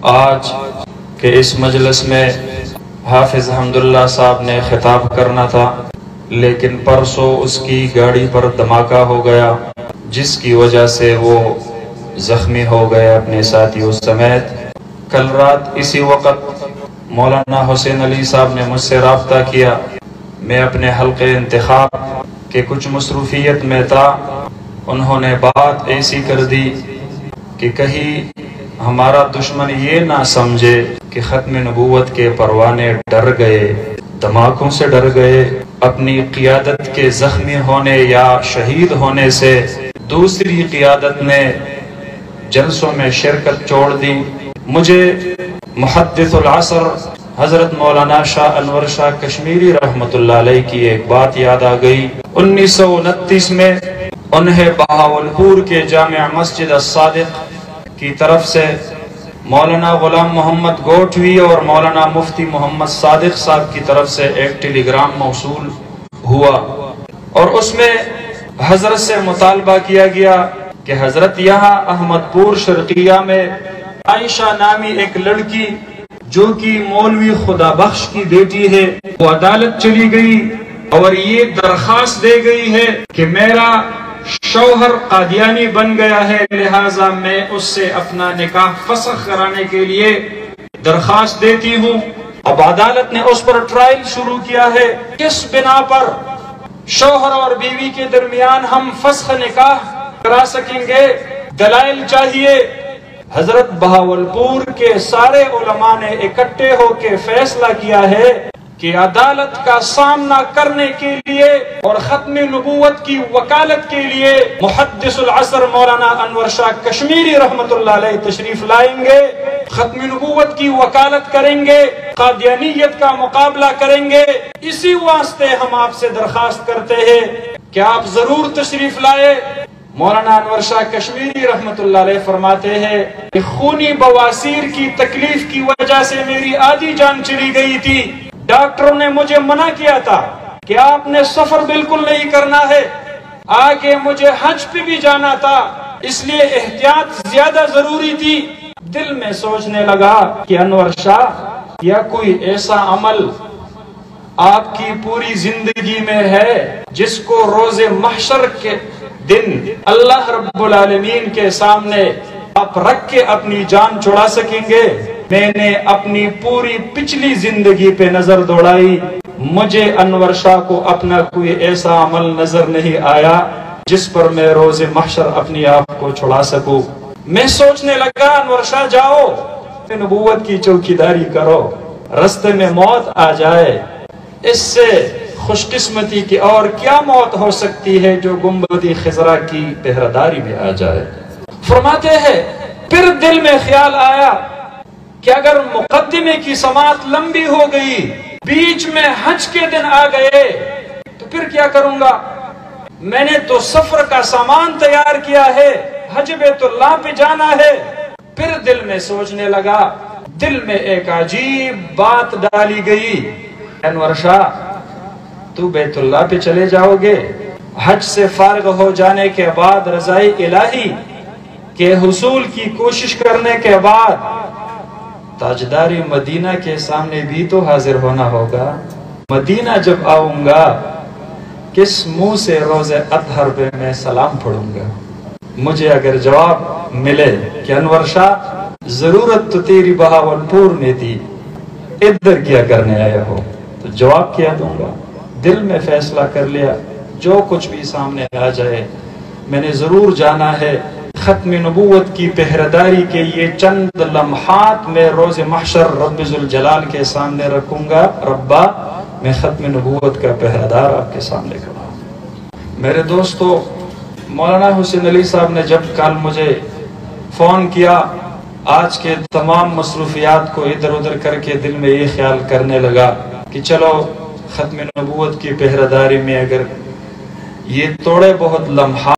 آج کے اس مجلس میں حافظ حمداللہ صاحب نے خطاب کرنا تھا، لیکن پرسوں اس کی گاڑی پر دھماکہ ہو گیا، جس کی وجہ سے وہ زخمی ہو گئے اپنے ساتھیوں سمیت۔ کل رات اسی وقت مولانا حسین علی صاحب نے مجھ سے رابطہ کیا۔ میں اپنے حلقے انتخاب کے کچھ مصروفیت میں تھا۔ انہوں نے بات ایسی کر دی کہ کہیں ہمارا دشمن یہ نہ سمجھے کہ ختم نبوت کے پروانے ڈر گئے، دھماکوں سے ڈر گئے، اپنی قیادت کے زخمی ہونے یا شہید ہونے سے دوسری قیادت نے جلسوں میں شرکت چھوڑ دی۔ مجھے محدث العصر حضرت مولانا شاہ انور شاہ کشمیری رحمت اللہ علیہ کی ایک بات یاد آ گئی۔ 1929 میں انہیں بہاولپور کے جامع مسجد الصادق کی طرف سے مولانا غلام محمد گوٹھوی اور مولانا مفتی محمد صادق صاحب کی طرف سے ایک ٹیلی گرام موصول ہوا، اور اس میں حضرت سے مطالبہ کیا گیا کہ حضرت یہاں احمد پور شرقیہ میں عائشہ نامی ایک لڑکی جو کہ مولوی خدا بخش کی بیٹی ہے، وہ عدالت چلی گئی اور یہ درخواست دے گئی ہے کہ میرا شوہر قادیانی بن گیا ہے، لہٰذا میں اس سے اپنا نکاح فسخ کرانے کے لیے درخواست دیتی ہوں۔ اب عدالت نے اس پر ٹرائل شروع کیا ہے، کس بنا پر شوہر اور بیوی کے درمیان ہم فسخ نکاح کرا سکیں گے، دلائل چاہیے۔ حضرت بہاولپور کے سارے علماء نے اکٹھے ہو کے فیصلہ کیا ہے کہ عدالت کا سامنا کرنے کے لیے اور ختم نبوت کی وکالت کے لیے محدث العصر مولانا انور شاہ کشمیری رحمت اللہ علیہ تشریف لائیں گے، ختم نبوت کی وکالت کریں گے، قادیانیت کا مقابلہ کریں گے۔ اسی واسطے ہم آپ سے درخواست کرتے ہیں کہ آپ ضرور تشریف لائے۔ مولانا انور شاہ کشمیری رحمت اللہ علیہ فرماتے ہیں کہ خونی بواسیر کی تکلیف کی وجہ سے میری آدھی جان چلی گئی تھی، ڈاکٹروں نے مجھے منع کیا تھا کہ آپ نے سفر بالکل نہیں کرنا ہے، آگے مجھے حج پہ بھی جانا تھا، اس لیے احتیاط زیادہ ضروری تھی۔ دل میں سوچنے لگا کہ انور شاہ، یا کوئی ایسا عمل آپ کی پوری زندگی میں ہے جس کو روز محشر کے دن اللہ رب العالمین کے سامنے آپ رکھ کے اپنی جان چھڑا سکیں گے؟ میں نے اپنی پوری پچھلی زندگی پہ نظر دوڑائی، مجھے انور شاہ کو اپنا کوئی ایسا عمل نظر نہیں آیا جس پر میں روز محشر اپنی آپ کو چھڑا سکوں۔ میں سوچنے لگا انور شاہ جاؤ، نبوت کی چوکیداری کرو، رستے میں موت آ جائے، اس سے خوش قسمتی کی اور کیا موت ہو سکتی ہے جو گنبد خضرا کی پہراداری میں آ جائے۔ فرماتے ہیں پھر دل میں خیال آیا کہ اگر مقدمے کی سماعت لمبی ہو گئی، بیچ میں حج کے دن آ گئے، تو پھر کیا کروں گا؟ میں نے تو سفر کا سامان تیار کیا ہے، حج بیت اللہ پہ جانا ہے۔ پھر دل میں سوچنے لگا، دل میں ایک عجیب بات ڈالی گئی، انور شاہ تو بیت اللہ پہ چلے جاؤ گے، حج سے فارغ ہو جانے کے بعد رضائے الہی کے حصول کی کوشش کرنے کے بعد تاجداری مدینہ کے سامنے بھی تو حاضر ہونا ہوگا۔ مدینہ جب آؤں گا کس منہ سے روز اطہر پہ میں سلام پڑھوں گا؟ مجھے اگر جواب ملے کہ انور شاہ ضرورت تو تیری بہاولپور میں تھی، ادھر کیا کرنے آیا ہو، تو جواب کیا دوں گا؟ دل میں فیصلہ کر لیا جو کچھ بھی سامنے آ جائے میں نے ضرور جانا ہے۔ ختم نبوت کی پہراداری کے یہ چند لمحات میں روز محشر رب ذوالجلال کے سامنے رکھوں گا۔ ربا میں ختم نبوت کا پہرادار آپ کے سامنے کھڑا ہوں۔ میرے دوستو، مولانا حسین علی صاحب نے جب کل مجھے فون کیا، آج کے تمام مصروفیات کو ادھر ادھر کر کے دل میں یہ خیال کرنے لگا کہ چلو ختم نبوت کی پہراداری میں اگر یہ تھوڑے بہت لمحات